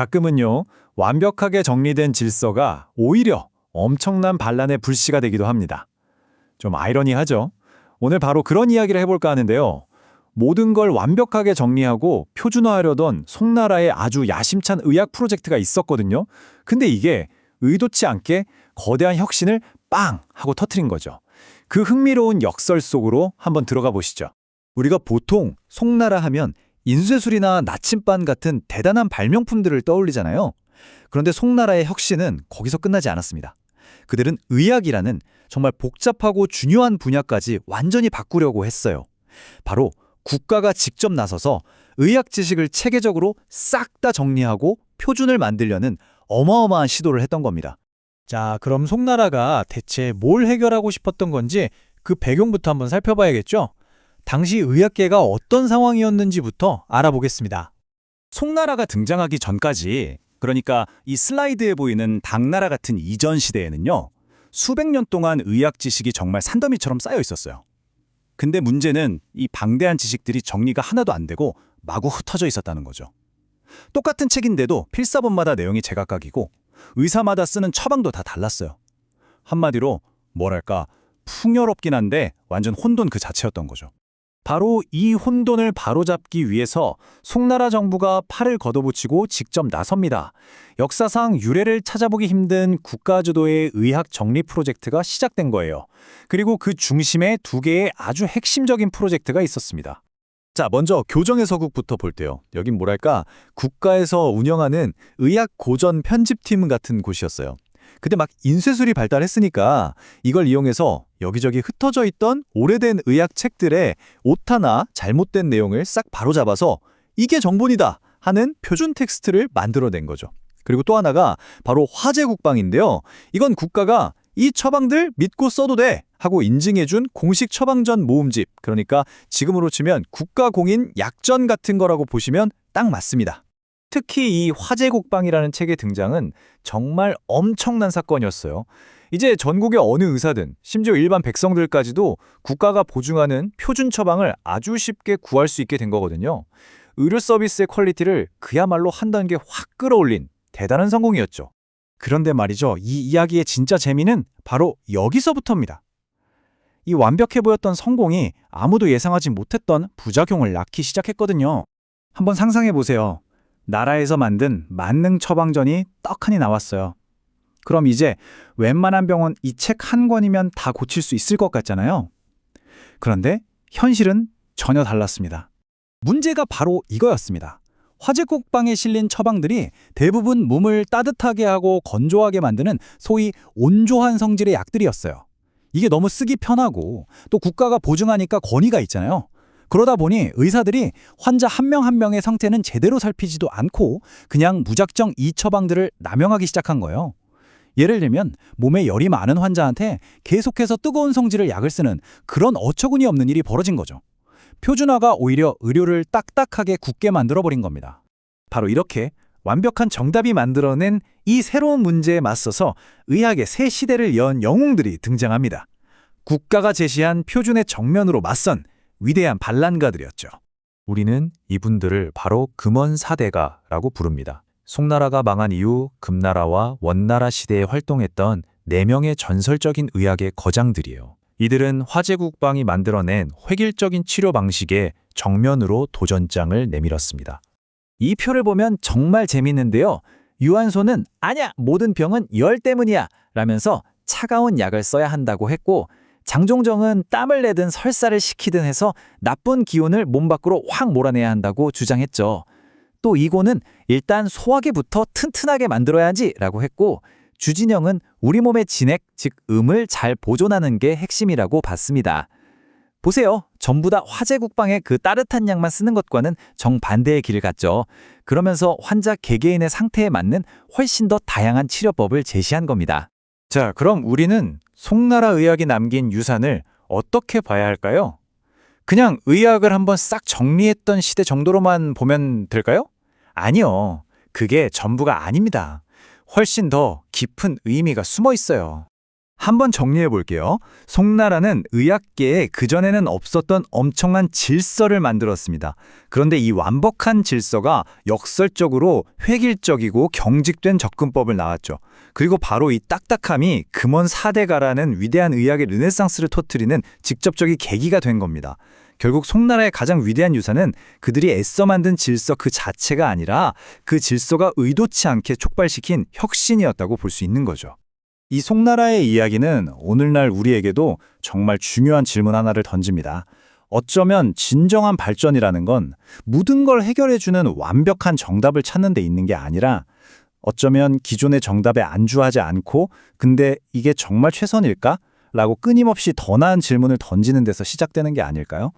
가끔은요, 완벽하게 정리된 질서가 오히려 엄청난 반란의 불씨가 되기도 합니다. 좀 아이러니하죠? 오늘 바로 그런 이야기를 해볼까 하는데요. 모든 걸 완벽하게 정리하고 표준화하려던 송나라의 아주 야심찬 의학 프로젝트가 있었거든요. 근데 이게 의도치 않게 거대한 혁신을 빵! 하고 터트린 거죠. 그 흥미로운 역설 속으로 한번 들어가 보시죠. 우리가 보통 송나라 하면 인쇄술이나 나침반 같은 대단한 발명품들을 떠올리잖아요. 그런데 송나라의 혁신은 거기서 끝나지 않았습니다. 그들은 의학이라는 정말 복잡하고 중요한 분야까지 완전히 바꾸려고 했어요. 바로 국가가 직접 나서서 의학 지식을 체계적으로 싹 다 정리하고 표준을 만들려는 어마어마한 시도를 했던 겁니다. 자, 그럼 송나라가 대체 뭘 해결하고 싶었던 건지 그 배경부터 한번 살펴봐야겠죠? 당시 의학계가 어떤 상황이었는지부터 알아보겠습니다. 송나라가 등장하기 전까지, 그러니까 이 슬라이드에 보이는 당나라 같은 이전 시대에는요, 수백 년 동안 의학 지식이 정말 산더미처럼 쌓여 있었어요. 근데 문제는 이 방대한 지식들이 정리가 하나도 안 되고 마구 흩어져 있었다는 거죠. 똑같은 책인데도 필사본마다 내용이 제각각이고 의사마다 쓰는 처방도 다 달랐어요. 한마디로 뭐랄까 풍요롭긴 한데 완전 혼돈 그 자체였던 거죠. 바로 이 혼돈을 바로잡기 위해서 송나라 정부가 팔을 걷어붙이고 직접 나섭니다. 역사상 유례를 찾아보기 힘든 국가 주도의 의학 정리 프로젝트가 시작된 거예요. 그리고 그 중심에 두 개의 아주 핵심적인 프로젝트가 있었습니다. 자, 먼저 교정의 서국부터 볼게요. 여긴 뭐랄까 국가에서 운영하는 의학 고전 편집팀 같은 곳이었어요. 근데 막 인쇄술이 발달했으니까 이걸 이용해서 여기저기 흩어져 있던 오래된 의학 책들의 오타나 잘못된 내용을 싹 바로잡아서 이게 정본이다 하는 표준 텍스트를 만들어낸 거죠. 그리고 또 하나가 바로 화제국방인데요. 이건 국가가 이 처방들 믿고 써도 돼 하고 인증해준 공식 처방전 모음집, 그러니까 지금으로 치면 국가공인 약전 같은 거라고 보시면 딱 맞습니다. 특히 이 화제국방이라는 책의 등장은 정말 엄청난 사건이었어요. 이제 전국의 어느 의사든 심지어 일반 백성들까지도 국가가 보증하는 표준 처방을 아주 쉽게 구할 수 있게 된 거거든요. 의료 서비스의 퀄리티를 그야말로 한 단계 확 끌어올린 대단한 성공이었죠. 그런데 말이죠, 이 이야기의 진짜 재미는 바로 여기서부터입니다. 이 완벽해 보였던 성공이 아무도 예상하지 못했던 부작용을 낳기 시작했거든요. 한번 상상해 보세요. 나라에서 만든 만능 처방전이 떡하니 나왔어요. 그럼 이제 웬만한 병원 이 책 한 권이면 다 고칠 수 있을 것 같잖아요. 그런데 현실은 전혀 달랐습니다. 문제가 바로 이거였습니다. 화제국방에 실린 처방들이 대부분 몸을 따뜻하게 하고 건조하게 만드는 소위 온조한 성질의 약들이었어요. 이게 너무 쓰기 편하고 또 국가가 보증하니까 권위가 있잖아요. 그러다 보니 의사들이 환자 한 명 한 명의 상태는 제대로 살피지도 않고 그냥 무작정 이 처방들을 남용하기 시작한 거예요. 예를 들면 몸에 열이 많은 환자한테 계속해서 뜨거운 성질의 약을 쓰는 그런 어처구니 없는 일이 벌어진 거죠. 표준화가 오히려 의료를 딱딱하게 굳게 만들어버린 겁니다. 바로 이렇게 완벽한 정답이 만들어낸 이 새로운 문제에 맞서서 의학의 새 시대를 연 영웅들이 등장합니다. 국가가 제시한 표준의 정면으로 맞선 위대한 반란가들이었죠. 우리는 이분들을 바로 금원 사대가라고 부릅니다. 송나라가 망한 이후 금나라와 원나라 시대에 활동했던 4명의 전설적인 의학의 거장들이에요. 이들은 화제국방이 만들어낸 획일적인 치료 방식에 정면으로 도전장을 내밀었습니다. 이 표를 보면 정말 재밌는데요. 유한소는 아냐, 모든 병은 열 때문이야 라면서 차가운 약을 써야 한다고 했고, 장종정은 땀을 내든 설사를 식히든 해서 나쁜 기운을 몸 밖으로 확 몰아내야 한다고 주장했죠. 또 이고는 일단 소화기부터 튼튼하게 만들어야지 라고 했고, 주진영은 우리 몸의 진액, 즉 음을 잘 보존하는 게 핵심이라고 봤습니다. 보세요. 전부 다 화제국방의 그 따뜻한 약만 쓰는 것과는 정반대의 길을 갔죠. 그러면서 환자 개개인의 상태에 맞는 훨씬 더 다양한 치료법을 제시한 겁니다. 자, 그럼 우리는 송나라 의학이 남긴 유산을 어떻게 봐야 할까요? 그냥 의학을 한번 싹 정리했던 시대 정도로만 보면 될까요? 아니요. 그게 전부가 아닙니다. 훨씬 더 깊은 의미가 숨어 있어요. 한번 정리해 볼게요. 송나라는 의학계에 그전에는 없었던 엄청난 질서를 만들었습니다. 그런데 이 완벽한 질서가 역설적으로 획일적이고 경직된 접근법을 낳았죠. 그리고 바로 이 딱딱함이 금원 4대가라는 위대한 의학의 르네상스를 터뜨리는 직접적인 계기가 된 겁니다. 결국 송나라의 가장 위대한 유산은 그들이 애써 만든 질서 그 자체가 아니라 그 질서가 의도치 않게 촉발시킨 혁신이었다고 볼 수 있는 거죠. 이 송나라의 이야기는 오늘날 우리에게도 정말 중요한 질문 하나를 던집니다. 어쩌면 진정한 발전이라는 건 모든 걸 해결해주는 완벽한 정답을 찾는 데 있는 게 아니라 어쩌면 기존의 정답에 안주하지 않고 근데 이게 정말 최선일까? 라고 끊임없이 더 나은 질문을 던지는 데서 시작되는 게 아닐까요?